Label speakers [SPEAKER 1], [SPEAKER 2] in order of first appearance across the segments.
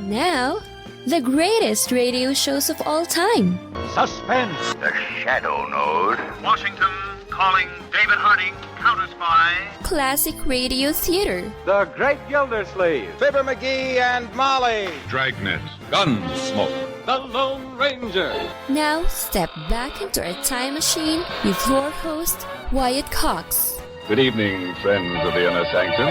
[SPEAKER 1] Now, the greatest radio shows of all time.
[SPEAKER 2] Suspense.
[SPEAKER 3] The Shadow Node.
[SPEAKER 4] Washington calling David Harding, Counter Spy.
[SPEAKER 1] Classic radio theater.
[SPEAKER 2] The Great Gildersleeve.
[SPEAKER 5] Fibber McGee and Molly.
[SPEAKER 6] Dragnet. Gunsmoke.
[SPEAKER 2] The Lone Ranger.
[SPEAKER 1] Now, step back into a time machine with your host, Wyatt Cox.
[SPEAKER 6] Good evening, friends of the Inner Sanctum.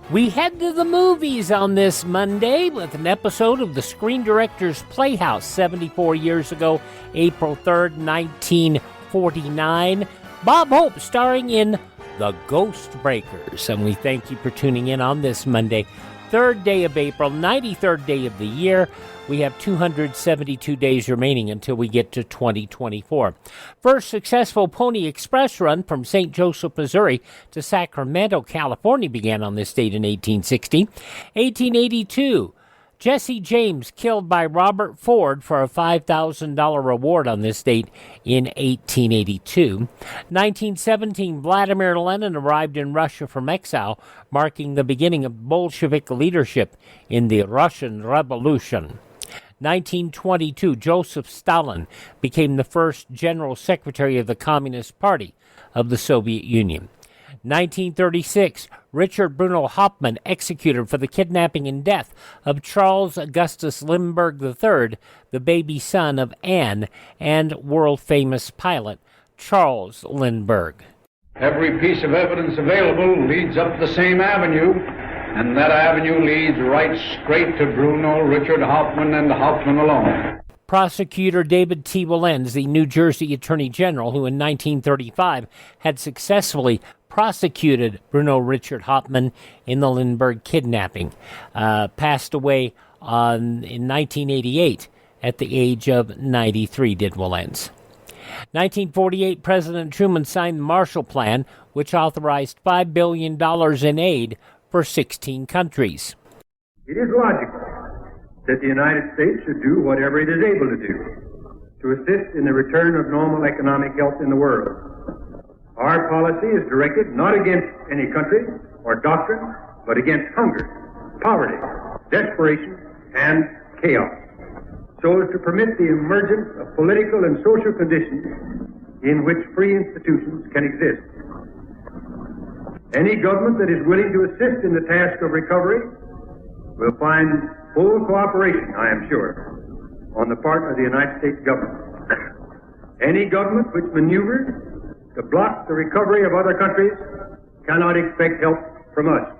[SPEAKER 7] We head to the movies on this Monday with an episode of the Screen-Directors-Playhouse 74 years ago, April 3rd, 1949. Bob Hope starring in The Ghost Breakers. And we thank you for tuning in on this Monday, 3rd day of April, 93rd day of the year. We have 272 days remaining until we get to 2024. First successful Pony Express run from St. Joseph, Missouri to Sacramento, California began on this date in 1860. 1882, Jesse James killed by Robert Ford for a $5,000 reward on this date in 1882. 1917, Vladimir Lenin arrived in Russia from exile, marking the beginning of Bolshevik leadership in the Russian Revolution. 1922, Joseph Stalin became the first General Secretary of the Communist Party of the Soviet Union. 1936, Richard Bruno Hauptmann executed for the kidnapping and death of Charles Augustus Lindbergh III, the baby son of Anne and world-famous pilot Charles Lindbergh.
[SPEAKER 8] Every piece of evidence available leads up the same avenue, and that avenue leads right straight to Bruno Richard Hauptmann and Hauptmann alone.
[SPEAKER 7] Prosecutor David T. Wilens, the New Jersey Attorney General, who in 1935 had successfully prosecuted Bruno Richard Hauptmann in the Lindbergh kidnapping, passed away in 1988 at the age of 93, did Wilens. 1948, President Truman signed the Marshall Plan, which authorized $5 billion in aid for 16 countries.
[SPEAKER 9] It is logical that the United States should do whatever it is able to do to assist in the return of normal economic health in the world. Our policy is directed not against any country or doctrine, but against hunger, poverty, desperation, and chaos, so as to permit the emergence of political and social conditions in which free institutions can exist. Any government that is willing to assist in the task of recovery will find full cooperation, I am sure, on the part of the United States government. Any government which maneuvers to block the recovery of other countries cannot expect help from us.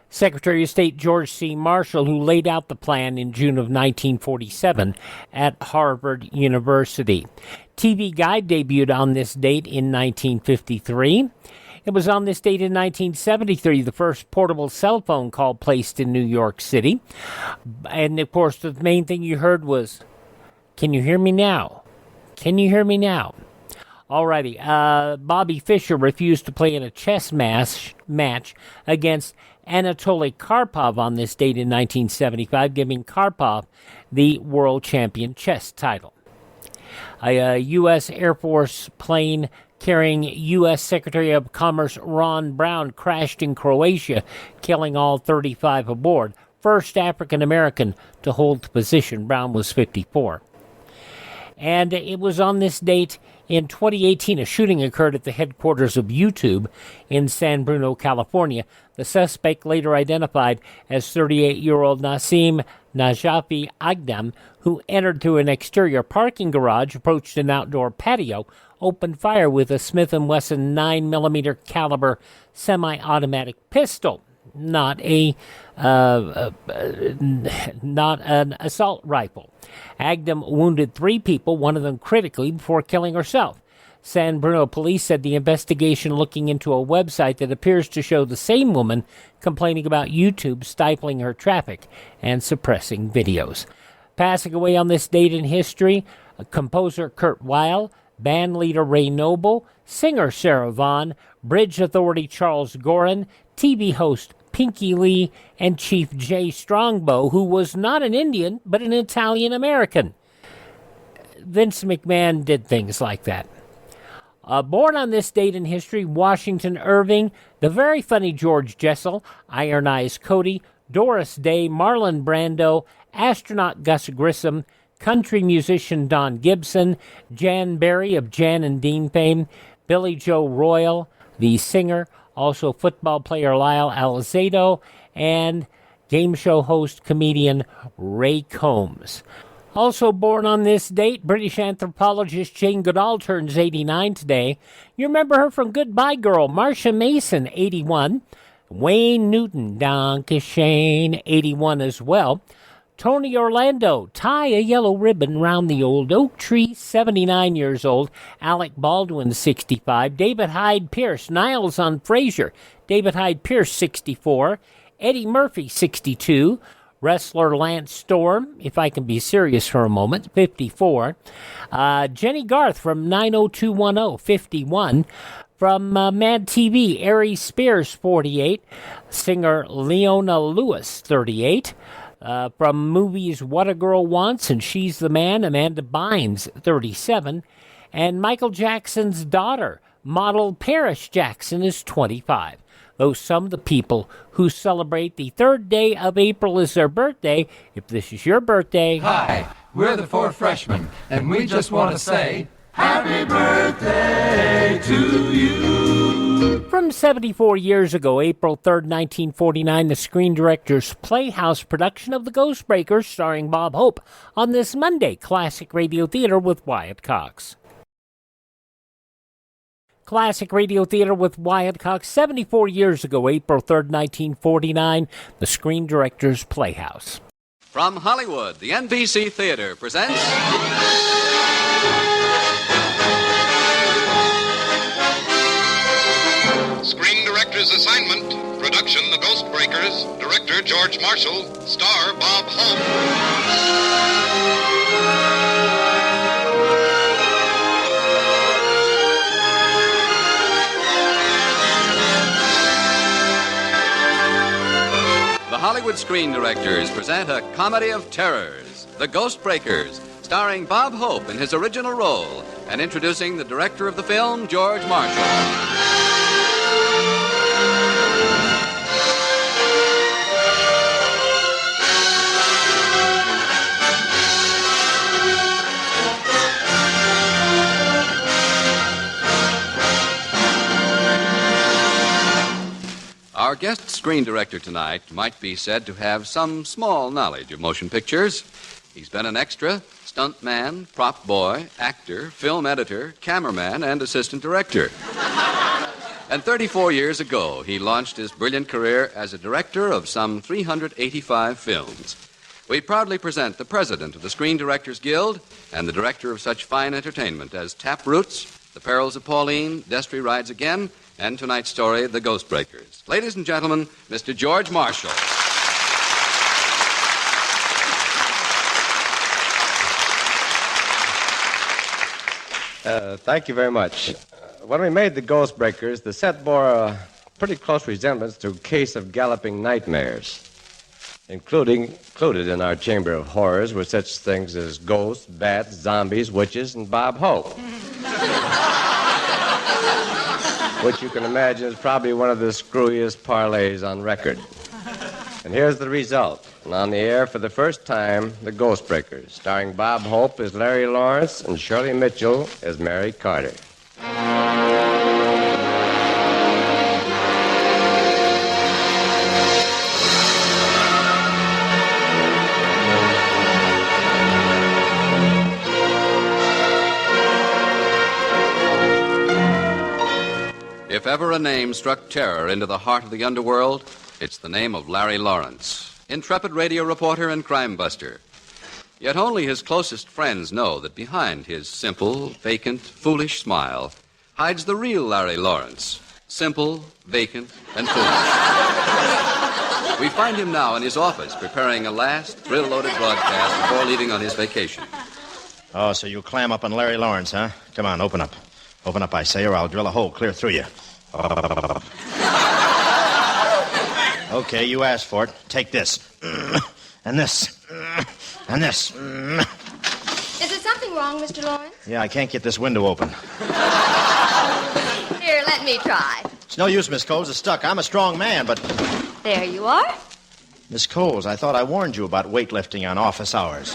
[SPEAKER 7] Secretary of State George C. Marshall, who laid out the plan in June of 1947 at Harvard University. TV Guide debuted on this date in 1953. It was on this date in 1973, the first portable cell phone call placed in New York City. And, of course, the main thing you heard was, "Can you hear me now? Can you hear me now?" Alrighty, Bobby Fischer refused to play in a chess match against Anatoly Karpov on this date in 1975, giving Karpov the world champion chess title. A U.S. Air Force plane carrying U.S. Secretary of Commerce Ron Brown crashed in Croatia, killing all 35 aboard. First African-American to hold the position. Brown was 54. And it was on this date in 2018, a shooting occurred at the headquarters of YouTube in San Bruno, California. The suspect, later identified as 38-year-old Nassim Najafi Agdam, who entered through an exterior parking garage, approached an outdoor patio, opened fire with a Smith & Wesson 9mm caliber semi-automatic pistol, not an assault rifle. Agdam wounded 3 people, one of them critically, before killing herself. San Bruno police said the investigation looking into a website that appears to show the same woman complaining about YouTube stifling her traffic and suppressing videos. Passing away on this date in history, composer Kurt Weill, band leader Ray Noble, singer Sarah Vaughan, bridge authority Charles Gorin, TV host Pinky Lee, and Chief Jay Strongbow, who was not an Indian, but an Italian-American. Vince McMahon did things like that. Born on this date in history, Washington Irving, the very funny George Jessel, Iron Eyes Cody, Doris Day, Marlon Brando, astronaut Gus Grissom, country musician Don Gibson, Jan Berry of Jan and Dean fame, Billy Joe Royal, the singer, also football player Lyle Alzado, and game show host comedian Ray Combs. Also born on this date, British anthropologist Jane Goodall turns 89 today. You remember her from Goodbye Girl, Marcia Mason, 81. Wayne Newton, Danke Shane, 81 as well. Tony Orlando, tie a yellow ribbon round the old oak tree, 79 years old. Alec Baldwin, 65. David Hyde Pierce, Niles on Frasier. David Hyde Pierce, 64. Eddie Murphy, 62. Wrestler Lance Storm, if I can be serious for a moment, 54. Jenny Garth from 90210, 51. From Mad TV, Aries Spears, 48. Singer Leona Lewis, 38. From movies What a Girl Wants and She's the Man, Amanda Bynes, 37. And Michael Jackson's daughter, model Paris Jackson, is 25. Those some of the people who celebrate the 3rd day of April as their birthday. If this is your birthday...
[SPEAKER 10] Hi, we're the 4 freshmen, and we just want to say, Happy birthday to you!
[SPEAKER 7] From 74 years ago, April 3rd, 1949, the Screen Directors Playhouse production of The Ghostbreakers, starring Bob Hope, on this Monday, Classic Radio Theater with Wyatt Cox. Classic Radio Theater with Wyatt Cox, 74 years ago, April 3rd, 1949, the Screen Directors Playhouse.
[SPEAKER 11] From Hollywood, the NBC Theater presents...
[SPEAKER 12] Screen Directors Assignment, production The Ghostbreakers, director George Marshall, star Bob Hope.
[SPEAKER 11] The Hollywood Screen Directors present a comedy of terrors, The Ghostbreakers, starring Bob Hope in his original role, and introducing the director of the film, George Marshall. Our guest screen director tonight might be said to have some small knowledge of motion pictures. He's been an extra, stuntman, prop boy, actor, film editor, cameraman, and assistant director. And 34 years ago, he launched his brilliant career as a director of some 385 films. We proudly present the president of the Screen Directors Guild and the director of such fine entertainment as Taproots, The Perils of Pauline, Destry Rides Again, and tonight's story, The Ghostbreakers. Ladies and gentlemen, Mr. George Marshall.
[SPEAKER 13] Thank you very much. When we made The Ghostbreakers, the set bore a pretty close resemblance to a case of galloping nightmares. Included in our chamber of horrors were such things as ghosts, bats, zombies, witches, and Bob Hope. Which you can imagine is probably one of the screwiest parlays on record. And here's the result. And on the air for the first time, The Ghostbreakers, starring Bob Hope as Larry Lawrence and Shirley Mitchell as Mary Carter.
[SPEAKER 11] If ever a name struck terror into the heart of the underworld, it's the name of Larry Lawrence, intrepid radio reporter and crime buster. Yet only his closest friends know that behind his simple, vacant, foolish smile hides the real Larry Lawrence, simple, vacant, and foolish. We find him now in his office preparing a last thrill-loaded broadcast before leaving on his vacation.
[SPEAKER 14] Oh, so you clam up on Larry Lawrence, huh? Come on, open up. Open up, I say, or I'll drill a hole clear through you. Okay, you asked for it. Take this. And this. And this.
[SPEAKER 15] Is there something wrong, Mr. Lawrence?
[SPEAKER 14] Yeah, I can't get this window open.
[SPEAKER 15] Here, let me try.
[SPEAKER 14] It's no use, Miss Coles. It's stuck. I'm a strong man, but...
[SPEAKER 15] There you are.
[SPEAKER 14] Miss Coles, I thought I warned you about weightlifting on office hours.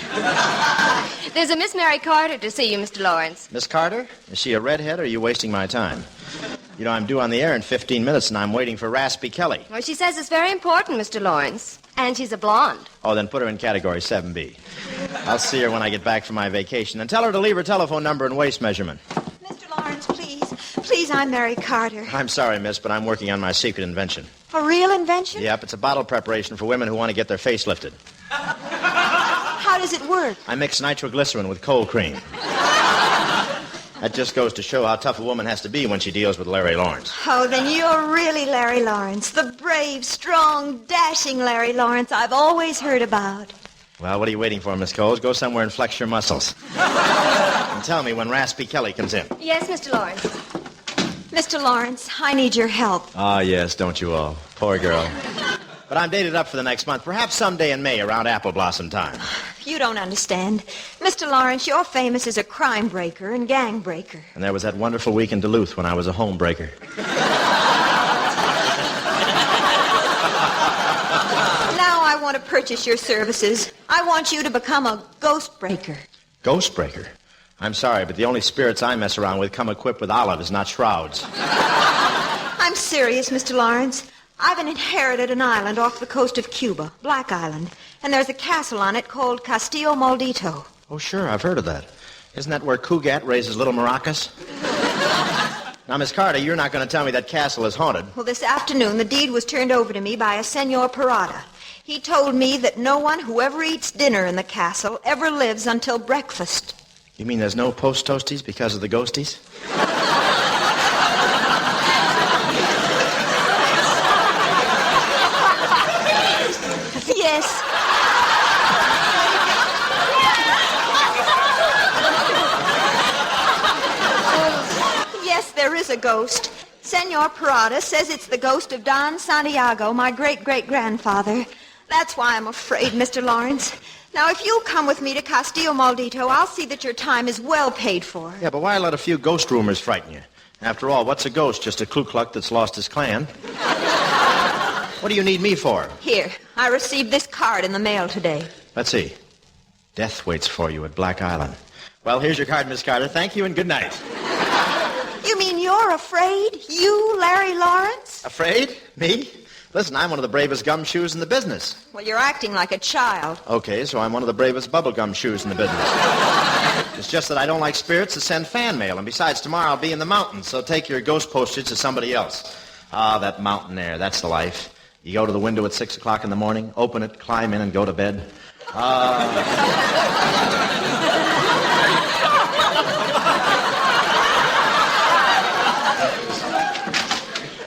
[SPEAKER 15] There's a Miss Mary Carter to see you, Mr. Lawrence.
[SPEAKER 14] Miss Carter? Is she a redhead, or are you wasting my time? You know, I'm due on the air in 15 minutes, and I'm waiting for Raspy Kelly.
[SPEAKER 15] Well, she says it's very important, Mr. Lawrence. And she's a blonde.
[SPEAKER 14] Oh, then put her in category 7B. I'll see her when I get back from my vacation, and tell her to leave her telephone number and waist measurement.
[SPEAKER 16] Mr. Lawrence, please. Please, I'm Mary Carter.
[SPEAKER 14] I'm sorry, miss, but I'm working on my secret invention.
[SPEAKER 16] A real invention?
[SPEAKER 14] Yep, it's a bottle preparation for women who want to get their face lifted.
[SPEAKER 16] How does it work?
[SPEAKER 14] I mix nitroglycerin with cold cream. That just goes to show how tough a woman has to be when she deals with Larry Lawrence.
[SPEAKER 16] Oh, then you're really Larry Lawrence, the brave, strong, dashing Larry Lawrence I've always heard about.
[SPEAKER 14] Well, what are you waiting for, Miss Coles? Go somewhere and flex your muscles. And tell me when Raspy Kelly comes in.
[SPEAKER 15] Yes, Mr. Lawrence.
[SPEAKER 16] Mr. Lawrence, I need your help.
[SPEAKER 14] Ah, yes, don't you all? Poor girl. But I'm dated up for the next month, perhaps someday in May around apple blossom time.
[SPEAKER 16] You don't understand. Mr. Lawrence, you're famous as a crime breaker and gang breaker.
[SPEAKER 14] And there was that wonderful week in Duluth when I was a home breaker.
[SPEAKER 16] Now I want to purchase your services. I want you to become a ghost breaker.
[SPEAKER 14] Ghost breaker? I'm sorry, but the only spirits I mess around with come equipped with olives, not shrouds.
[SPEAKER 16] I'm serious, Mr. Lawrence. I've inherited an island off the coast of Cuba, Black Island, and there's a castle on it called Castillo Maldito.
[SPEAKER 14] Oh, sure, I've heard of that. Isn't that where Cugat raises little maracas? Now, Miss Carter, you're not going to tell me that castle is haunted.
[SPEAKER 16] Well, this afternoon, the deed was turned over to me by a Senor Parada. He told me that no one who ever eats dinner in the castle ever lives until breakfast.
[SPEAKER 14] You mean there's no post-toasties because of the ghosties?
[SPEAKER 16] Yes. Yes, there is a ghost. Senor Parada says it's the ghost of Don Santiago, my great-great-grandfather. That's why I'm afraid, Mr. Lawrence. Now, if you'll come with me to Castillo Maldito, I'll see that your time is well paid for.
[SPEAKER 14] Yeah, but why let a few ghost rumors frighten you? After all, what's a ghost? Just a Ku Klux that's lost his clan. What do you need me for?
[SPEAKER 16] Here, I received this card in the mail today.
[SPEAKER 14] Let's see. Death waits for you at Black Island. Well, here's your card, Miss Carter. Thank you and good night.
[SPEAKER 16] You mean you're afraid? You, Larry Lawrence?
[SPEAKER 14] Afraid? Me? Listen, I'm one of the bravest gumshoes in the business.
[SPEAKER 16] Well, you're acting like a child.
[SPEAKER 14] Okay, so I'm one of the bravest bubblegum shoes in the business. It's just that I don't like spirits that send fan mail, and besides, tomorrow I'll be in the mountains, so take your ghost postage to somebody else. Ah, that mountain air, that's the life. You go to the window at 6 o'clock in the morning, open it, climb in, and go to bed.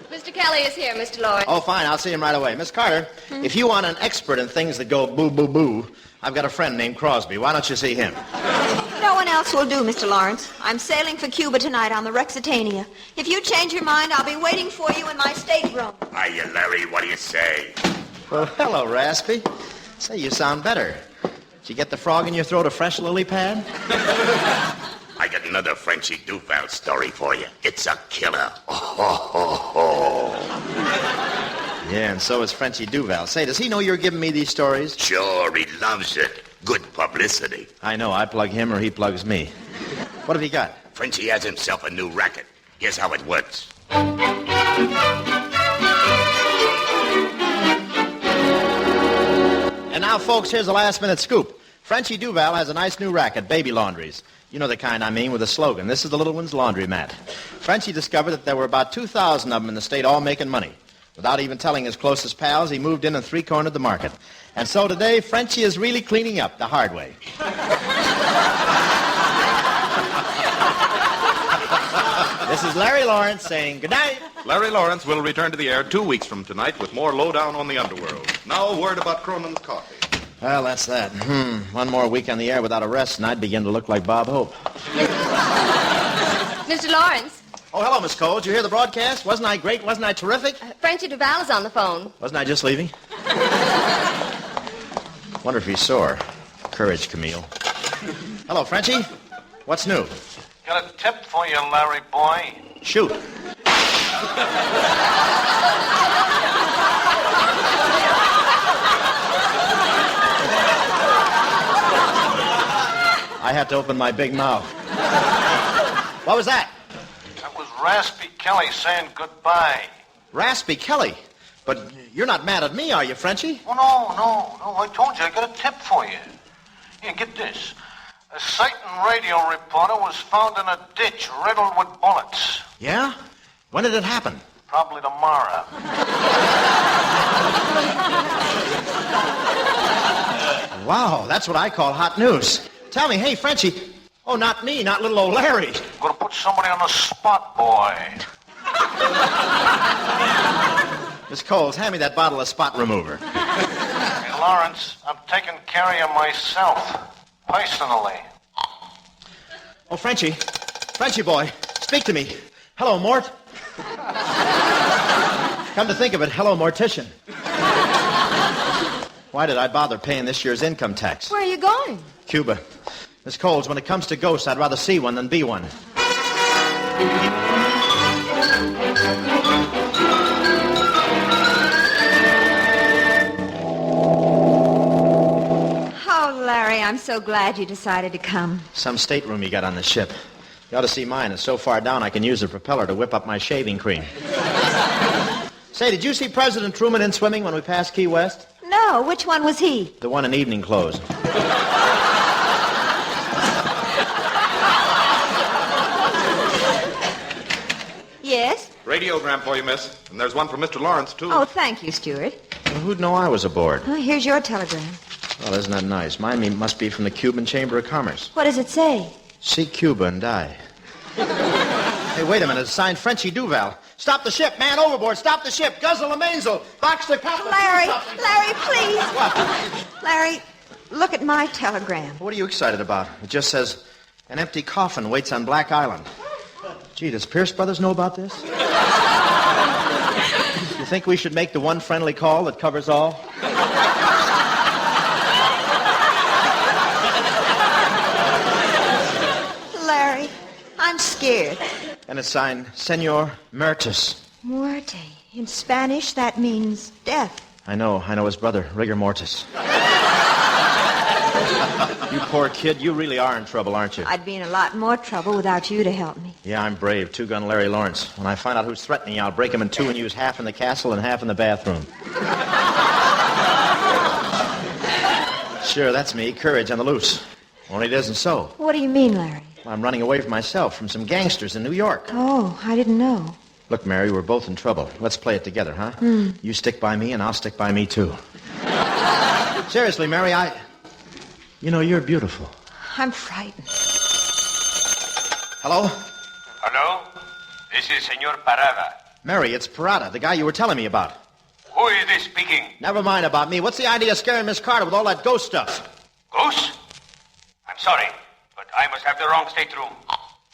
[SPEAKER 15] Mr. Kelly is here, Mr. Lawrence.
[SPEAKER 14] Oh, fine, I'll see him right away. Miss Carter, if you want an expert in things that go boo-boo-boo, I've got a friend named Crosby. Why don't you see him?
[SPEAKER 16] No one else will do, Mr. Lawrence. I'm sailing for Cuba tonight on the Rexitania. If you change your mind, I'll be waiting for you in my stateroom.
[SPEAKER 3] Hiya, Larry. What do you say?
[SPEAKER 14] Well, hello, Raspy. Say, you sound better. Did you get the frog in your throat a fresh lily pad?
[SPEAKER 3] I got another Frenchy Duval story for you. It's a killer. Oh.
[SPEAKER 14] Yeah, and so is Frenchy Duval. Say, does he know you're giving me these stories?
[SPEAKER 3] Sure, he loves it. Good publicity.
[SPEAKER 14] I know. I plug him or he plugs me. What have you got?
[SPEAKER 3] Frenchy has himself a new racket. Here's how it works.
[SPEAKER 14] And now, folks, here's a last-minute scoop. Frenchy Duval has a nice new racket, Baby Laundries. You know the kind I mean, with a slogan. This is the little one's laundromat. Frenchy discovered that there were about 2,000 of them in the state all making money. Without even telling his closest pals, he moved in and three-cornered the market. And so today, Frenchy is really cleaning up the hard way. This is Larry Lawrence saying good night.
[SPEAKER 17] Larry Lawrence will return to the air 2 weeks from tonight with more lowdown on the underworld. Now a word about Cronin's coffee.
[SPEAKER 14] Well, that's that. One more week on the air without a rest, and I'd begin to look like Bob Hope.
[SPEAKER 15] Mr. Lawrence.
[SPEAKER 14] Oh, hello, Miss Cole. Did you hear the broadcast? Wasn't I great? Wasn't I terrific?
[SPEAKER 15] Frenchy Duval is on the phone.
[SPEAKER 14] Wasn't I just leaving? Wonder if he's sore. Courage, Camille. Hello, Frenchy. What's new?
[SPEAKER 4] Got a tip for you, Larry boy.
[SPEAKER 14] Shoot. I had to open my big mouth. What was that?
[SPEAKER 4] That was Raspy Kelly saying goodbye.
[SPEAKER 14] Raspy Kelly? But you're not mad at me, are you, Frenchie?
[SPEAKER 4] Oh, no. I told you I got a tip for you. Here, get this. A Satan radio reporter was found in a ditch riddled with bullets.
[SPEAKER 14] Yeah? When did it happen?
[SPEAKER 4] Probably tomorrow.
[SPEAKER 14] Wow, that's what I call hot news. Tell me, hey, Frenchie. Oh, not me, not little old Larry.
[SPEAKER 4] I'm gonna put somebody on the spot, boy.
[SPEAKER 14] Miss Coles, hand me that bottle of spot remover.
[SPEAKER 4] Hey, Lawrence, I'm taking care of myself. Personally.
[SPEAKER 14] Oh, Frenchie. Frenchie boy, speak to me. Hello, Mort. Come to think of it, hello, mortician. Why did I bother paying this year's income tax?
[SPEAKER 15] Where are you going?
[SPEAKER 14] Cuba. Miss Coles, when it comes to ghosts, I'd rather see one than be one.
[SPEAKER 16] Oh, Larry, I'm so glad you decided to come.
[SPEAKER 14] Some stateroom you got on the ship. You ought to see mine. It's so far down I can use the propeller to whip up my shaving cream. Say, did you see President Truman in swimming when we passed Key West?
[SPEAKER 16] No, which one was he?
[SPEAKER 14] The one in evening clothes.
[SPEAKER 16] Yes?
[SPEAKER 17] Radiogram for you, miss. And there's one for Mr. Lawrence, too.
[SPEAKER 16] Oh, thank you, Stuart.
[SPEAKER 14] Well, who'd know I was aboard?
[SPEAKER 16] Oh, here's your telegram.
[SPEAKER 14] Well, isn't that nice? Mine must be from the Cuban Chamber of Commerce.
[SPEAKER 16] What does it say?
[SPEAKER 14] See Cuba and die. Hey, wait a minute. It's signed Frenchie Duval. Stop the ship. Man overboard. Stop the ship. Guzzle the mainsail. Box the coupler.
[SPEAKER 16] Larry, please.
[SPEAKER 14] What?
[SPEAKER 16] Larry, look at my telegram.
[SPEAKER 14] What are you excited about? It just says, an empty coffin waits on Black Island. Gee, does Pierce Brothers know about this? You think we should make the one friendly call that covers all?
[SPEAKER 16] Larry, I'm scared.
[SPEAKER 14] And it's signed, Senor Mertis.
[SPEAKER 16] Muerte. In Spanish, that means death.
[SPEAKER 14] I know his brother, Rigor Mortis. You poor kid, you really are in trouble, aren't you?
[SPEAKER 16] I'd be in a lot more trouble without you to help me.
[SPEAKER 14] Yeah, I'm brave. Two-gun Larry Lawrence. When I find out who's threatening you, I'll break him in two and use half in the castle and half in the bathroom. Sure, that's me. Courage on the loose. Only it isn't so.
[SPEAKER 16] What do you mean, Larry?
[SPEAKER 14] I'm running away from myself, from some gangsters in New York.
[SPEAKER 16] Oh, I didn't know.
[SPEAKER 14] Look, Mary, we're both in trouble. Let's play it together, huh? You stick by me, and I'll stick by me, too. Seriously, Mary, You know, you're beautiful.
[SPEAKER 16] I'm frightened.
[SPEAKER 14] Hello?
[SPEAKER 18] Hello? This is Senor Parada.
[SPEAKER 14] Mary, it's Parada, the guy you were telling me about.
[SPEAKER 18] Who is this speaking?
[SPEAKER 14] Never mind about me. What's the idea of scaring Miss Carter with all that ghost stuff?
[SPEAKER 18] Ghost? I'm sorry, but I must have the wrong stateroom.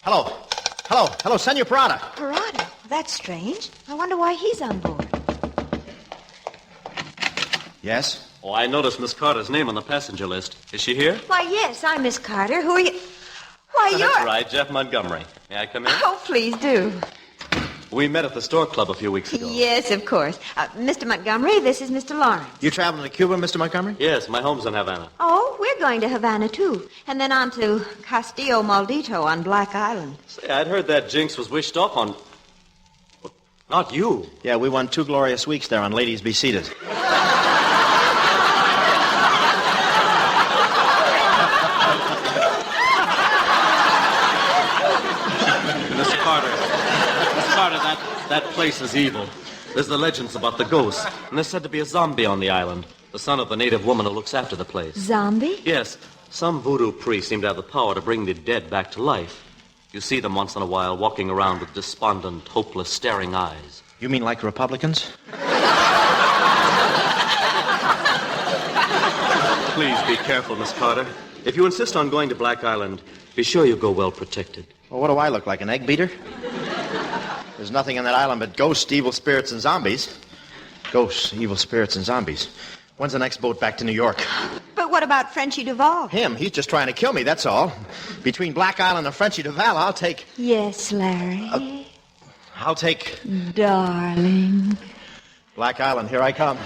[SPEAKER 14] Hello, Senor Parada.
[SPEAKER 16] Parada? That's strange. I wonder why he's on board.
[SPEAKER 14] Yes?
[SPEAKER 19] Oh, I noticed Miss Carter's name on the passenger list. Is she here?
[SPEAKER 16] Why, yes, I'm Miss Carter. Who are you? Why, you're...
[SPEAKER 19] That's right, Jeff Montgomery. May I come in?
[SPEAKER 16] Oh, please do.
[SPEAKER 19] We met at the store club a few weeks ago.
[SPEAKER 16] Yes, of course. Mr. Montgomery, this is Mr. Lawrence.
[SPEAKER 14] You traveling to Cuba, Mr. Montgomery?
[SPEAKER 19] Yes, my home's in Havana.
[SPEAKER 16] Oh, we're going to Havana, too. And then on to Castillo Maldito on Black Island.
[SPEAKER 19] Say, I'd heard that jinx was wished off on... Not you.
[SPEAKER 14] Yeah, we won 2 glorious weeks there on Ladies Be Seated.
[SPEAKER 19] That place is evil. There's the legends about the ghosts, and there's said to be a zombie on the island, the son of the native woman who looks after the place.
[SPEAKER 16] Zombie?
[SPEAKER 19] Yes. Some voodoo priests seem to have the power to bring the dead back to life. You see them once in a while walking around with despondent, hopeless, staring eyes.
[SPEAKER 14] You mean like Republicans?
[SPEAKER 19] Please be careful, Miss Carter. If you insist on going to Black Island, be sure you go well protected.
[SPEAKER 14] Well, what do I look like, an egg beater? There's nothing on that island but ghosts, evil spirits, and zombies. Ghosts, evil spirits, and zombies. When's the next boat back to New York?
[SPEAKER 16] But what about Frenchie Duval?
[SPEAKER 14] Him? He's just trying to kill me, that's all. Between Black Island and Frenchie Duval, I'll take...
[SPEAKER 16] Yes, Larry.
[SPEAKER 14] I'll take...
[SPEAKER 16] Darling.
[SPEAKER 14] Black Island, here I come.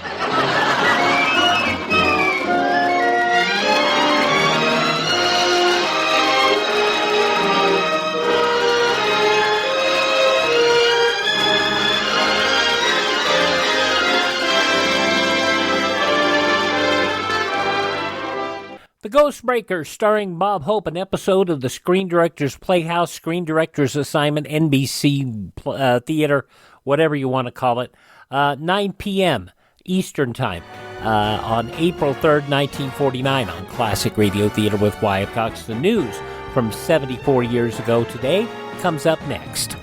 [SPEAKER 7] Ghost Breakers, starring Bob Hope, an episode of the Screen Directors Playhouse, Screen Directors Assignment, NBC Theater, whatever you want to call it, 9 p.m. Eastern Time on April 3rd, 1949 on Classic Radio Theater with Wyatt Cox. The news from 74 years ago today comes up next.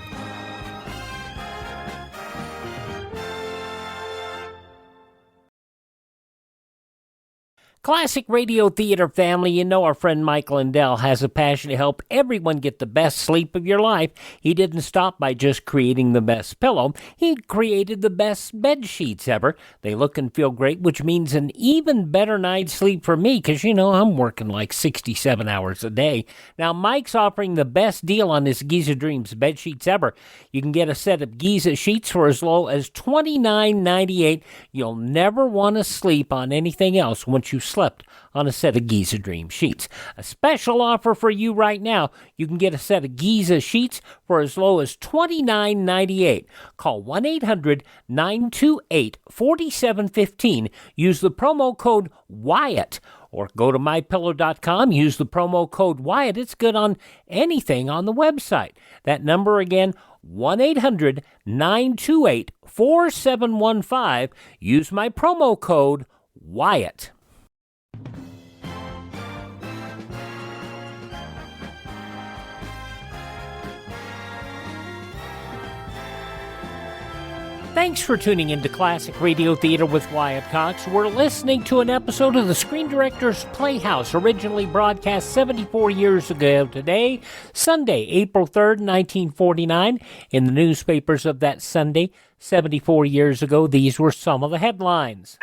[SPEAKER 7] Classic Radio Theater family, you know our friend Mike Lindell has a passion to help everyone get the best sleep of your life. He didn't stop by just creating the best pillow. He created the best bed sheets ever. They look and feel great, which means an even better night's sleep for me because, you know, I'm working like 67 hours a day. Now, Mike's offering the best deal on his Giza Dreams bed sheets ever. You can get a set of Giza sheets for as low as $29.98. You'll never want to sleep on anything else once you slept on a set of Giza Dream sheets. A special offer for you right now. You can get a set of Giza sheets for as low as $29.98. Call 1-800-928-4715. Use the promo code Wyatt. Or go to mypillow.com, use the promo code Wyatt. It's good on anything on the website. That number again, 1-800-928-4715. Use my promo code Wyatt. Thanks for tuning into Classic Radio Theater with Wyatt Cox. We're listening to an episode of the Screen Directors Playhouse, originally broadcast 74 years ago today, Sunday, April 3rd, 1949. In the newspapers of that Sunday, 74 years ago, these were some of the headlines.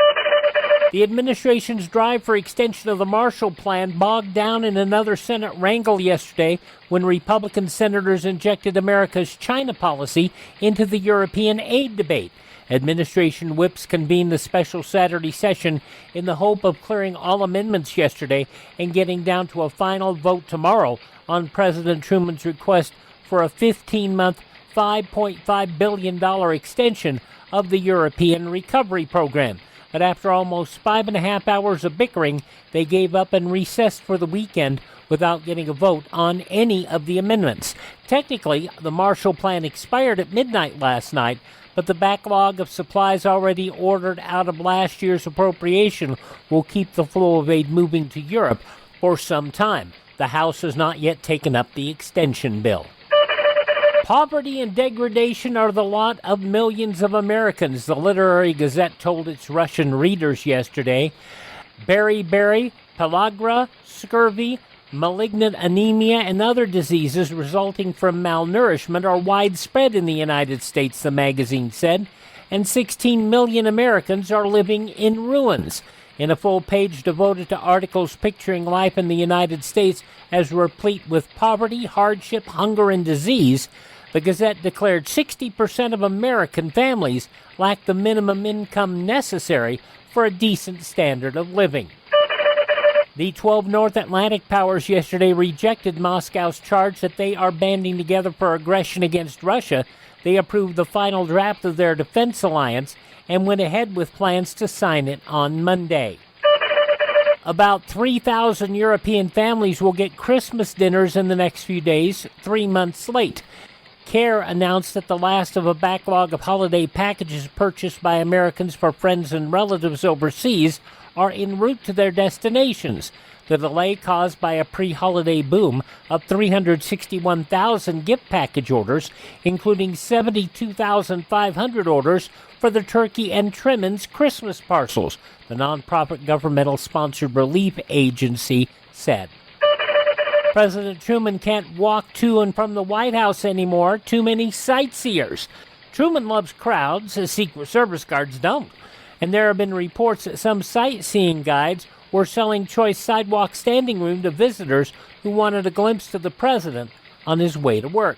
[SPEAKER 7] The administration's drive for extension of the Marshall Plan bogged down in another Senate wrangle yesterday when Republican senators injected America's China policy into the European aid debate. Administration whips convened the special Saturday session in the hope of clearing all amendments yesterday and getting down to a final vote tomorrow on President Truman's request for a 15-month, $5.5 billion extension of the European Recovery Program. But after almost 5.5 hours of bickering, they gave up and recessed for the weekend without getting a vote on any of the amendments. Technically, the Marshall Plan expired at midnight last night, but the backlog of supplies already ordered out of last year's appropriation will keep the flow of aid moving to Europe for some time. The House has not yet taken up the extension bill. Poverty and degradation are the lot of millions of Americans, the Literary Gazette told its Russian readers yesterday. Beriberi, pellagra, scurvy, malignant anemia, and other diseases resulting from malnourishment are widespread in the United States, the magazine said, and 16 million Americans are living in ruins. In a full page devoted to articles picturing life in the United States as replete with poverty, hardship, hunger, and disease, the Gazette declared 60% of American families lack the minimum income necessary for a decent standard of living. The 12 North Atlantic powers yesterday rejected Moscow's charge that they are banding together for aggression against Russia. They approved the final draft of their defense alliance and went ahead with plans to sign it on Monday. About 3,000 European families will get Christmas dinners in the next few days, 3 months late. CARE announced that the last of a backlog of holiday packages purchased by Americans for friends and relatives overseas are en route to their destinations. The delay caused by a pre-holiday boom of 361,000 gift package orders, including 72,500 orders for the Turkey and Tremon's Christmas parcels, the nonprofit governmental-sponsored relief agency said. President Truman can't walk to and from the White House anymore. Too many sightseers. Truman loves crowds, as Secret Service guards don't. And there have been reports that some sightseeing guides were selling choice sidewalk standing room to visitors who wanted a glimpse of the president on his way to work.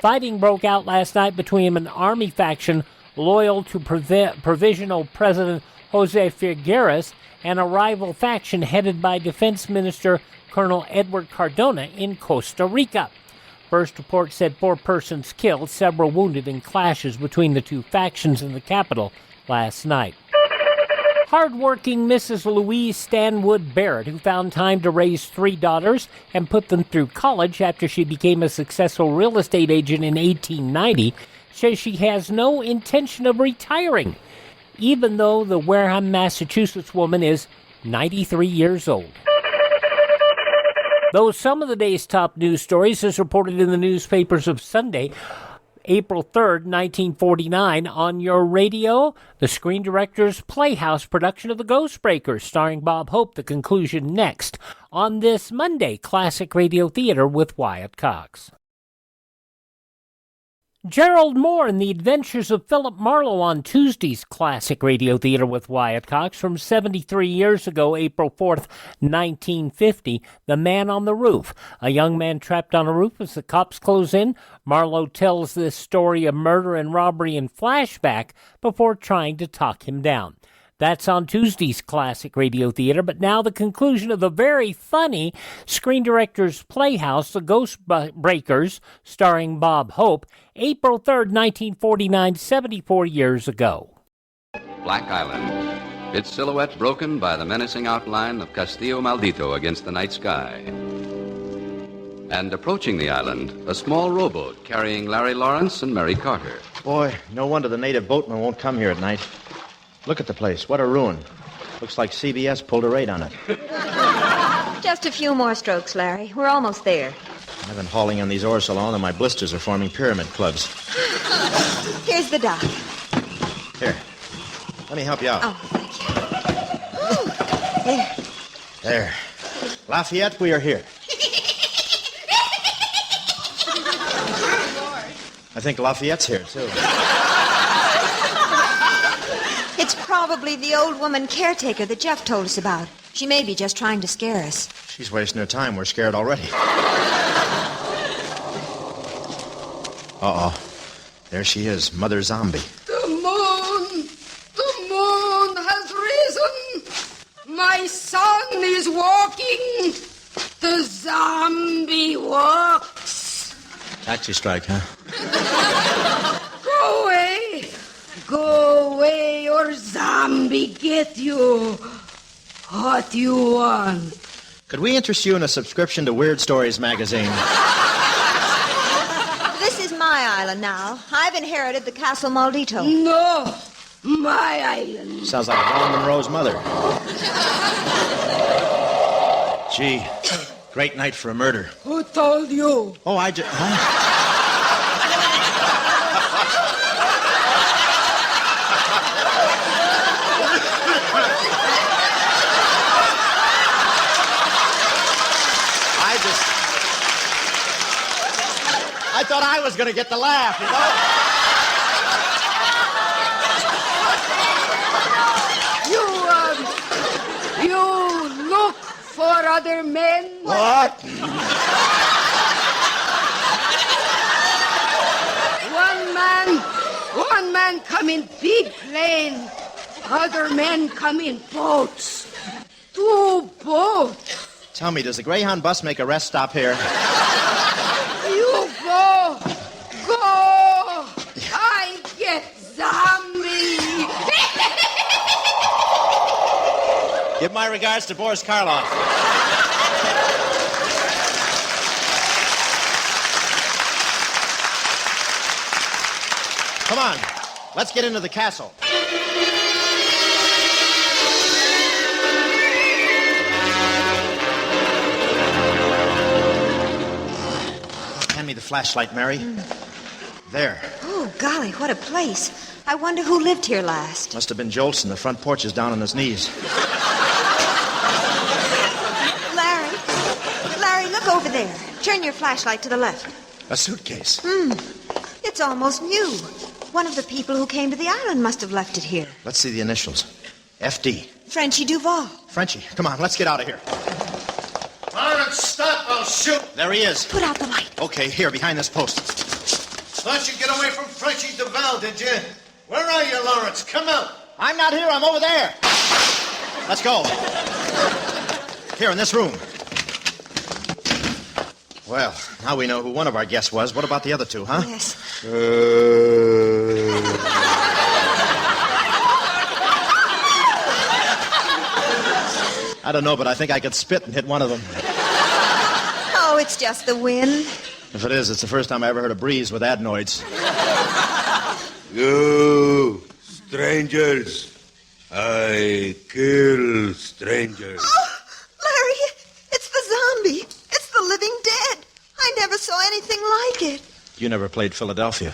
[SPEAKER 7] Fighting broke out last night between an army faction loyal to Provisional President Jose Figueres and a rival faction headed by Defense Minister Colonel Edward Cardona in Costa Rica. First report said 4 persons killed, several wounded in clashes between the two factions in the capital last night. Hardworking Mrs. Louise Stanwood Barrett, who found time to raise 3 daughters and put them through college after she became a successful real estate agent in 1890, says she has no intention of retiring, even though the Wareham, Massachusetts woman is 93 years old. Though some of the day's top news stories, as reported in the newspapers of Sunday, April 3rd, 1949, on your radio, the Screen Directors Playhouse production of The Ghost Breakers, starring Bob Hope. The conclusion next on this Monday, Classic Radio Theater with Wyatt Cox. Gerald Moore and the Adventures of Philip Marlowe on Tuesday's Classic Radio Theater with Wyatt Cox from 73 years ago, April 4th, 1950, The Man on the Roof. A young man trapped on a roof as the cops close in. Marlowe tells this story of murder and robbery in flashback before trying to talk him down. That's on Tuesday's Classic Radio Theater, but now the conclusion of the very funny Screen Directors Playhouse, The Ghost Breakers, starring Bob Hope, April 3rd, 1949, 74 years ago.
[SPEAKER 11] Black Island, its silhouette broken by the menacing outline of Castillo Maldito against the night sky. And approaching the island, a small rowboat carrying Larry Lawrence and Mary Carter.
[SPEAKER 14] Boy, no wonder the native boatmen won't come here at night. Look at the place. What a ruin. Looks like CBS pulled a raid on it.
[SPEAKER 16] Just a few more strokes, Larry. We're almost there.
[SPEAKER 14] I've been hauling on these oars so long that my blisters are forming pyramid clubs.
[SPEAKER 16] Here's the dock.
[SPEAKER 14] Here. Let me help you out.
[SPEAKER 16] Oh, thank you. There.
[SPEAKER 14] There. Lafayette, we are here. I think Lafayette's here, too.
[SPEAKER 16] It's probably the old woman caretaker that Jeff told us about. She may be just trying to scare us.
[SPEAKER 14] She's wasting her time. We're scared already. Uh-oh. There she is, Mother Zombie.
[SPEAKER 20] The moon has risen. My son is walking. The zombie walks.
[SPEAKER 14] Taxi strike, huh?
[SPEAKER 20] Go away. Go away or zombie get you. What you want?
[SPEAKER 14] Could we interest you in a subscription to Weird Stories magazine?
[SPEAKER 16] This is my island now. I've inherited the Castle Maldito.
[SPEAKER 20] No, my island.
[SPEAKER 14] Sounds like Marilyn Monroe's mother. Gee, great night for a murder.
[SPEAKER 20] Who told you?
[SPEAKER 14] Oh, I just... Huh? I thought I was going to get the laugh, you know?
[SPEAKER 20] You look for other men?
[SPEAKER 14] What?
[SPEAKER 20] One man come in big plane. Other men come in boats. 2 boats.
[SPEAKER 14] Tell me, does the Greyhound bus make a rest stop here?
[SPEAKER 20] You go. I get zombie.
[SPEAKER 14] Give my regards to Boris Karloff. Come on, let's get into the castle. Hand me the flashlight, Mary. There.
[SPEAKER 16] Oh, golly, what a place. I wonder who lived here last.
[SPEAKER 14] Must have been Jolson. The front porch is down on his knees.
[SPEAKER 16] Larry, look over there. Turn your flashlight to the left.
[SPEAKER 14] A suitcase.
[SPEAKER 16] It's almost new. One of the people who came to the island must have left it here.
[SPEAKER 14] Let's see the initials. FD.
[SPEAKER 16] Frenchie Duval.
[SPEAKER 14] Frenchie, come on, let's get out of here.
[SPEAKER 4] Lawrence, stop, I'll shoot.
[SPEAKER 14] There he is.
[SPEAKER 16] Put out the light.
[SPEAKER 14] Okay, here, behind this post.
[SPEAKER 4] Thought you'd get away from Frenchie Duval, did you? Where are you, Lawrence? Come out.
[SPEAKER 14] I'm not here, I'm over there. Let's go. Here, in this room. Well, now we know who one of our guests was. What about the other two, huh?
[SPEAKER 16] Yes.
[SPEAKER 14] I don't know, but I think I could spit and hit one of them.
[SPEAKER 16] Oh, it's just the wind.
[SPEAKER 14] If it is, it's the first time I ever heard a breeze with adenoids.
[SPEAKER 21] You, strangers. I kill strangers.
[SPEAKER 16] Oh, Larry, it's the zombie. It's the living dead. I never saw anything like it.
[SPEAKER 14] You never played Philadelphia.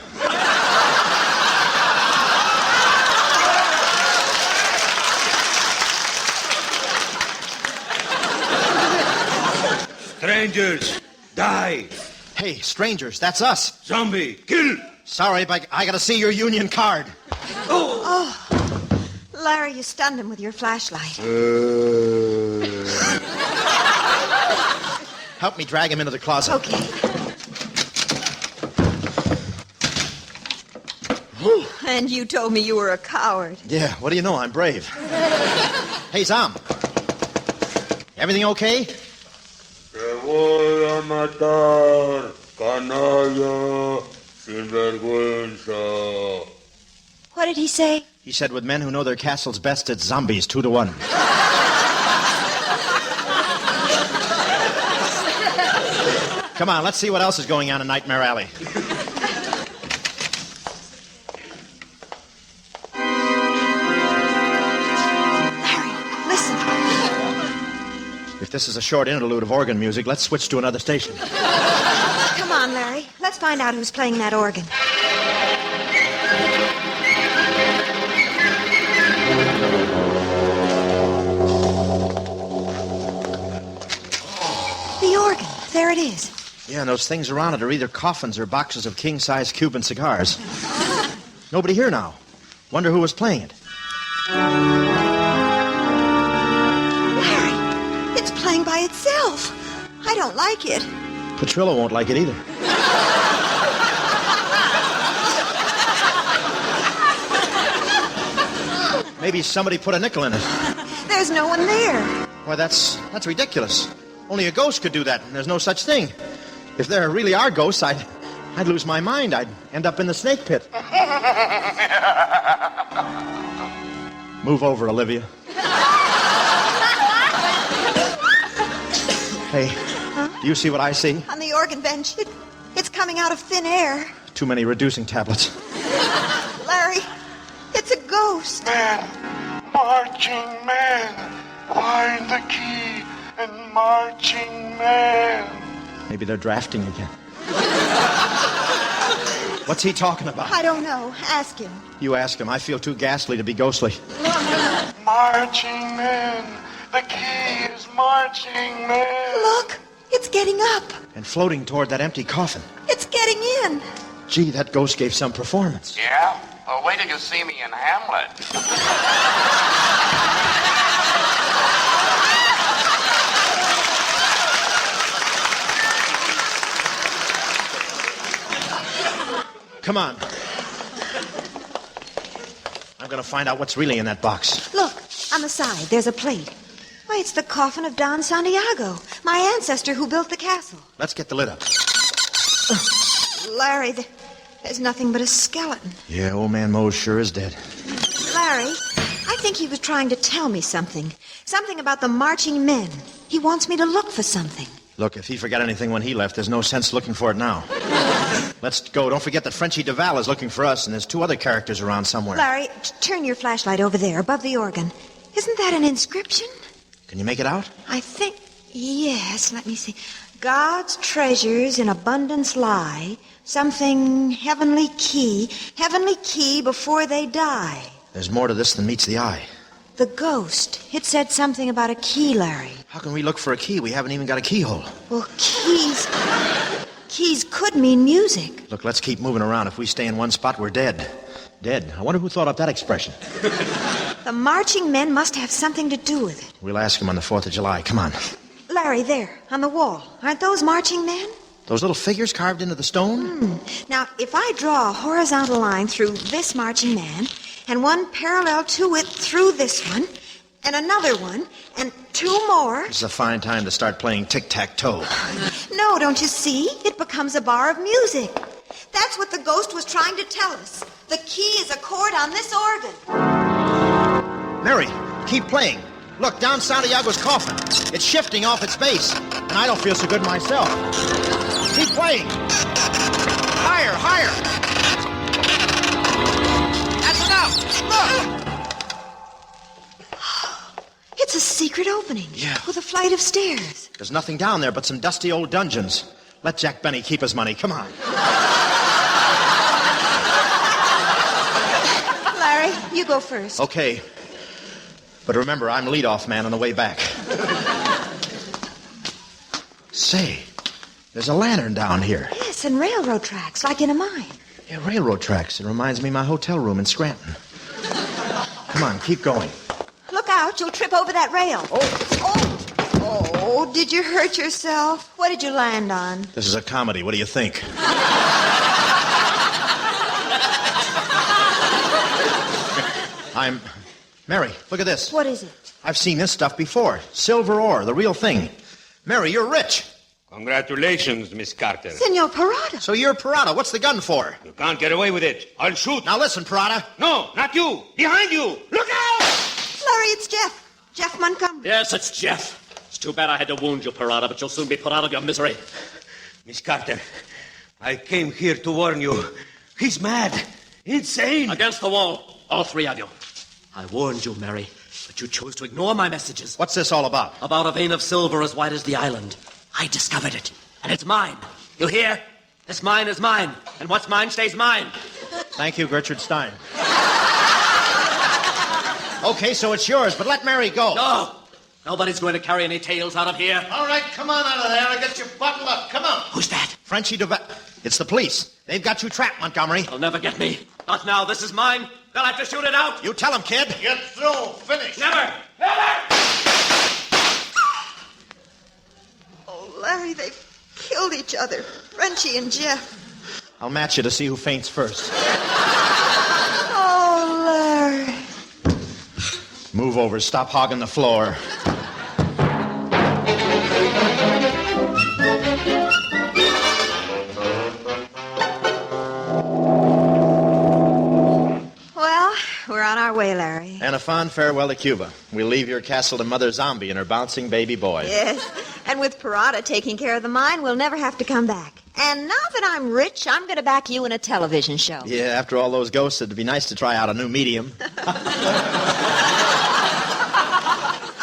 [SPEAKER 21] Strangers, die.
[SPEAKER 14] Hey, strangers, that's us.
[SPEAKER 21] Zombie, kill.
[SPEAKER 14] Sorry, but I gotta see your union card.
[SPEAKER 16] Oh, Larry, you stunned him with your flashlight.
[SPEAKER 14] Help me drag him into the closet.
[SPEAKER 16] Okay. And you told me you were a coward.
[SPEAKER 14] Yeah, what do you know? I'm brave. Hey, Zom. Everything okay?
[SPEAKER 21] Te voy a matar, canalla, sinvergüenza.
[SPEAKER 16] What did he say?
[SPEAKER 14] He said with men who know their castles best, it's zombies 2-1. Come on, let's see what else is going on in Nightmare Alley. If this is a short interlude of organ music, let's switch to another station.
[SPEAKER 16] Come on, Larry. Let's find out who's playing that organ. The organ. There it is.
[SPEAKER 14] Yeah, and those things around it are either coffins or boxes of king-size Cuban cigars. Nobody here now. Wonder who was playing it.
[SPEAKER 16] Playing by itself. I don't like it.
[SPEAKER 14] Petrillo won't like it either. Maybe somebody put a nickel in it.
[SPEAKER 16] There's no one there.
[SPEAKER 14] Why, that's ridiculous. Only a ghost could do that, and there's no such thing. If there really are ghosts, I'd lose my mind. I'd end up in the snake pit. Move over, Olivia. Hey, do you see what I see?
[SPEAKER 16] On the organ bench. It's coming out of thin air.
[SPEAKER 14] Too many reducing tablets.
[SPEAKER 16] Larry, it's a ghost.
[SPEAKER 21] Man, marching man, find the key and marching man.
[SPEAKER 14] Maybe they're drafting again. What's he talking about?
[SPEAKER 16] I don't know. Ask him.
[SPEAKER 14] You ask him. I feel too ghastly to be ghostly.
[SPEAKER 21] Marching man. The key is marching man.
[SPEAKER 16] Look, it's getting up.
[SPEAKER 14] And floating toward that empty coffin.
[SPEAKER 16] It's getting in.
[SPEAKER 14] Gee, that ghost gave some performance.
[SPEAKER 18] Yeah? Well, wait till you see me in Hamlet.
[SPEAKER 14] Come on. I'm going to find out what's really in that box.
[SPEAKER 16] Look, on the side, there's a plate. Why, it's the coffin of Don Santiago, my ancestor who built the castle.
[SPEAKER 14] Let's get the lid up.
[SPEAKER 16] Larry, there's nothing but a skeleton.
[SPEAKER 14] Yeah, old man Mose sure is dead.
[SPEAKER 16] Larry, I think he was trying to tell me something. Something about the marching men. He wants me to look for something.
[SPEAKER 14] Look, if he forgot anything when he left, there's no sense looking for it now. Let's go. Don't forget that Frenchie Duval is looking for us, and there's 2 other characters around somewhere.
[SPEAKER 16] Larry, turn your flashlight over there, above the organ. Isn't that an inscription?
[SPEAKER 14] Can you make it out?
[SPEAKER 16] I think, yes, let me see. God's treasures in abundance lie, something heavenly key before they die.
[SPEAKER 14] There's more to this than meets the eye.
[SPEAKER 16] The ghost, it said something about a key, Larry.
[SPEAKER 14] How can we look for a key? We haven't even got a keyhole.
[SPEAKER 16] Well, keys could mean music.
[SPEAKER 14] Look, let's keep moving around. If we stay in one spot, we're dead. Dead. I wonder who thought up that expression.
[SPEAKER 16] The marching men must have something to do with it.
[SPEAKER 14] We'll ask him on the 4th of July. Come on.
[SPEAKER 16] Larry, there, on the wall. Aren't those marching men?
[SPEAKER 14] Those little figures carved into the stone?
[SPEAKER 16] Now, if I draw a horizontal line through this marching man, and one parallel to it through this one, and another one, and 2 more...
[SPEAKER 14] This is a fine time to start playing tic-tac-toe.
[SPEAKER 16] No, don't you see? It becomes a bar of music. That's what the ghost was trying to tell us. The key is a chord on this organ.
[SPEAKER 14] Mary, keep playing. Look, Don Santiago's coffin. It's shifting off its base, and I don't feel so good myself. Keep playing. Higher, higher. That's enough. Look.
[SPEAKER 16] It's a secret opening.
[SPEAKER 14] Yeah.
[SPEAKER 16] With a flight of stairs.
[SPEAKER 14] There's nothing down there but some dusty old dungeons. Let Jack Benny keep his money. Come on.
[SPEAKER 16] Larry, you go first.
[SPEAKER 14] Okay. But remember, I'm leadoff man on the way back. Say, there's a lantern down here.
[SPEAKER 16] Yes, and railroad tracks, like in a mine.
[SPEAKER 14] Yeah, railroad tracks. It reminds me of my hotel room in Scranton. Come on, keep going.
[SPEAKER 16] Look out, you'll trip over that rail. Oh, did you hurt yourself? What did you land on?
[SPEAKER 14] This is a comedy. What do you think? Mary, look at this.
[SPEAKER 16] What is it?
[SPEAKER 14] I've seen this stuff before. Silver ore, the real thing. Mary, you're rich.
[SPEAKER 5] Congratulations, Miss Carter.
[SPEAKER 16] Senor Parada.
[SPEAKER 14] So you're Parada. What's the gun for?
[SPEAKER 5] You can't get away with it. I'll shoot.
[SPEAKER 14] Now listen, Parada.
[SPEAKER 5] No, not you. Behind you. Look out!
[SPEAKER 16] Larry, it's Jeff. Jeff Montgomery.
[SPEAKER 19] Yes, it's Jeff. It's too bad I had to wound you, Parada, but you'll soon be put out of your misery.
[SPEAKER 5] Miss Carter, I came here to warn you. He's mad. Insane.
[SPEAKER 19] Against the wall, all three of you. I warned you, Mary, but you chose to ignore my messages.
[SPEAKER 14] What's this all about?
[SPEAKER 19] About a vein of silver as wide as the island. I discovered it, and it's mine. You hear? This mine is mine, and what's mine stays mine.
[SPEAKER 14] Thank you, Gertrude Stein. Okay, so it's yours, but let Mary go.
[SPEAKER 19] No! Nobody's going to carry any tales out of here.
[SPEAKER 4] All right, come on out of there and get your bottle up. Come on.
[SPEAKER 19] Who's that?
[SPEAKER 14] Frenchie Duval. It's the police. They've got you trapped, Montgomery.
[SPEAKER 19] They'll never get me. Not now. This is mine. They'll have to shoot it out.
[SPEAKER 14] You tell them, kid.
[SPEAKER 4] Get through. Finish.
[SPEAKER 19] Never. Never!
[SPEAKER 16] Oh, Larry, they've killed each other. Frenchie and Jeff.
[SPEAKER 14] I'll match you to see who faints first.
[SPEAKER 16] Oh, Larry.
[SPEAKER 14] Move over. Stop hogging the floor.
[SPEAKER 16] Well, we're on our way, Larry.
[SPEAKER 14] And a fond farewell to Cuba. We'll leave your castle to Mother Zombie and her bouncing baby boy.
[SPEAKER 16] Yes. And with Parada taking care of the mine, we'll never have to come back. And now that I'm rich, I'm going to back you in a television show.
[SPEAKER 14] Yeah, after all those ghosts, it'd be nice to try out a new medium.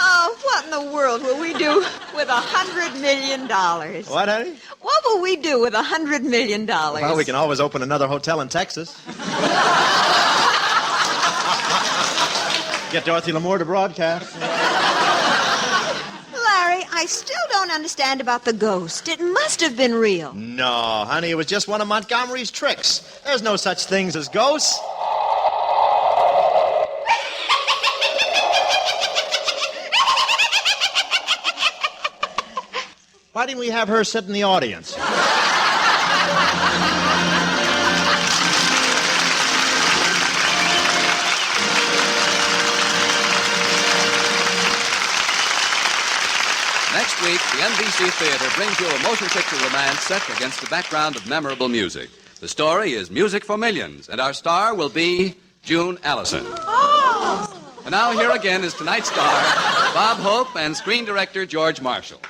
[SPEAKER 16] Oh, what in the world will we do with $100 million?
[SPEAKER 14] What, honey?
[SPEAKER 16] What will we do with $100 million?
[SPEAKER 14] Well, we can always open another hotel in Texas. Get Dorothy Lamour to broadcast.
[SPEAKER 16] Larry, I still don't understand about the ghost. It must have been real.
[SPEAKER 14] No, honey, it was just one of Montgomery's tricks. There's no such things as ghosts. Why didn't we have her sit in the audience?
[SPEAKER 11] Next week, the NBC Theater brings you a motion picture romance set against the background of memorable music. The story is Music for Millions, and our star will be June Allison.
[SPEAKER 16] Oh!
[SPEAKER 11] And now here again is tonight's star, Bob Hope, and screen director George Marshall.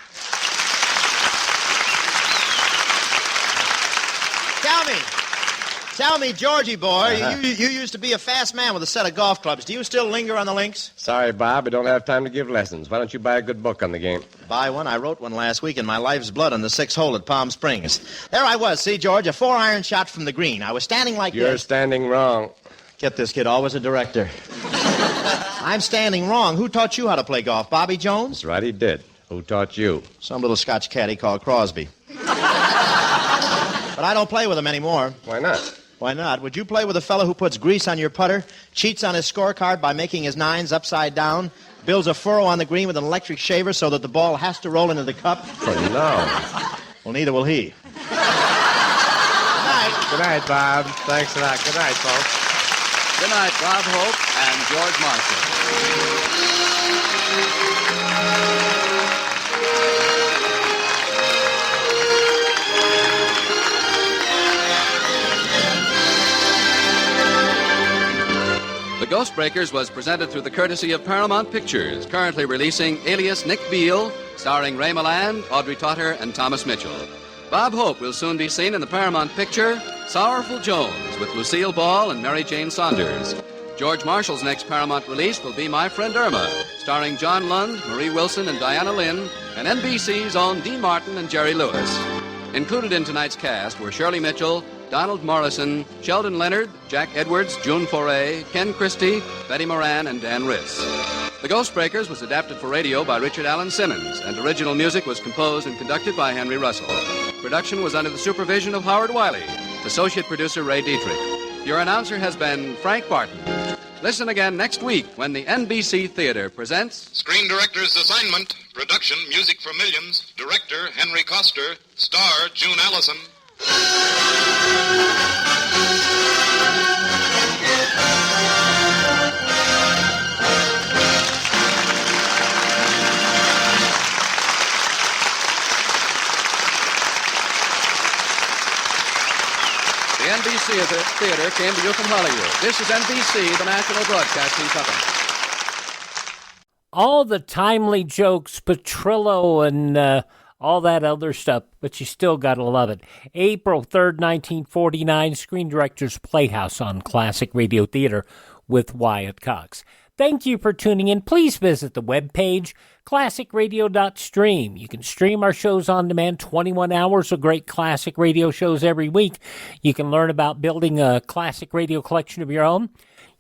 [SPEAKER 14] Tell me, Georgie boy, you used to be a fast man with a set of golf clubs. Do you still linger on the links?
[SPEAKER 13] Sorry, Bob, I don't have time to give lessons. Why don't you buy a good book on the game?
[SPEAKER 14] Buy one? I wrote one last week in my life's blood on the 6th hole at Palm Springs. There I was, see, George, a 4-iron shot from the green. I was standing like
[SPEAKER 13] You're
[SPEAKER 14] this.
[SPEAKER 13] standing wrong.
[SPEAKER 14] Get this, kid, always a director. I'm standing wrong. Who taught you how to play golf, Bobby Jones?
[SPEAKER 13] That's right, he did. Who taught you?
[SPEAKER 14] Some little Scotch caddy called Crosby. But I don't play with him anymore.
[SPEAKER 13] Why not?
[SPEAKER 14] Why not? Would you play with a fellow who puts grease on your putter, cheats on his scorecard by making his nines upside down, builds a furrow on the green with an electric shaver so that the ball has to roll into the cup?
[SPEAKER 13] Oh, no.
[SPEAKER 14] Well, neither will he.
[SPEAKER 13] Good night. Good night, Bob. Thanks a lot. Good night, folks.
[SPEAKER 11] Good night, Bob Hope and George Marshall. The Ghost Breakers was presented through the courtesy of Paramount Pictures, currently releasing Alias Nick Beale, starring Ray Milland, Audrey Totter, and Thomas Mitchell. Bob Hope will soon be seen in the Paramount picture Sorrowful Jones with Lucille Ball and Mary Jane Saunders. George Marshall's next Paramount release will be My Friend Irma, starring John Lund, Marie Wilson, and Diana Lynn, and NBC's own Dean Martin and Jerry Lewis. Included in tonight's cast were Shirley Mitchell, Donald Morrison, Sheldon Leonard, Jack Edwards, June Foray, Ken Christie, Betty Moran, and Dan Riss. The Ghost Breakers was adapted for radio by Richard Allen Simmons, and original music was composed and conducted by Henry Russell. Production was under the supervision of Howard Wiley, associate producer Ray Dietrich. Your announcer has been Frank Barton. Listen again next week when the NBC Theater presents
[SPEAKER 12] Screen Directors Assignment. Production, Music for Millions. Director, Henry Coster. Star, June Allison.
[SPEAKER 11] The NBC Theater came to you from Hollywood. This is NBC, the National Broadcasting Company.
[SPEAKER 7] All the timely jokes, Petrillo and all that other stuff, but you still got to love it. April 3rd, 1949, Screen Directors Playhouse on Classic Radio Theater with Wyatt Cox. Thank you for tuning in. Please visit the webpage, classicradio.stream. You can stream our shows on demand, 21 hours of great classic radio shows every week. You can learn about building a classic radio collection of your own.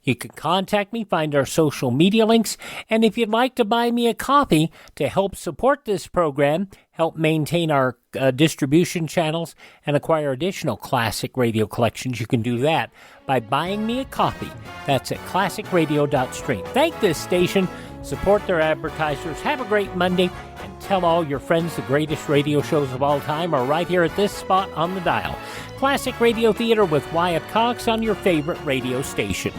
[SPEAKER 7] You can contact me, find our social media links, and if you'd like to buy me a copy to help support this program, help maintain our distribution channels, and acquire additional classic radio collections, you can do that by buying me a copy. That's at classicradio.stream. Thank this station, support their advertisers, have a great Monday, and tell all your friends the greatest radio shows of all time are right here at this spot on the dial. Classic Radio Theater with Wyatt Cox on your favorite radio station.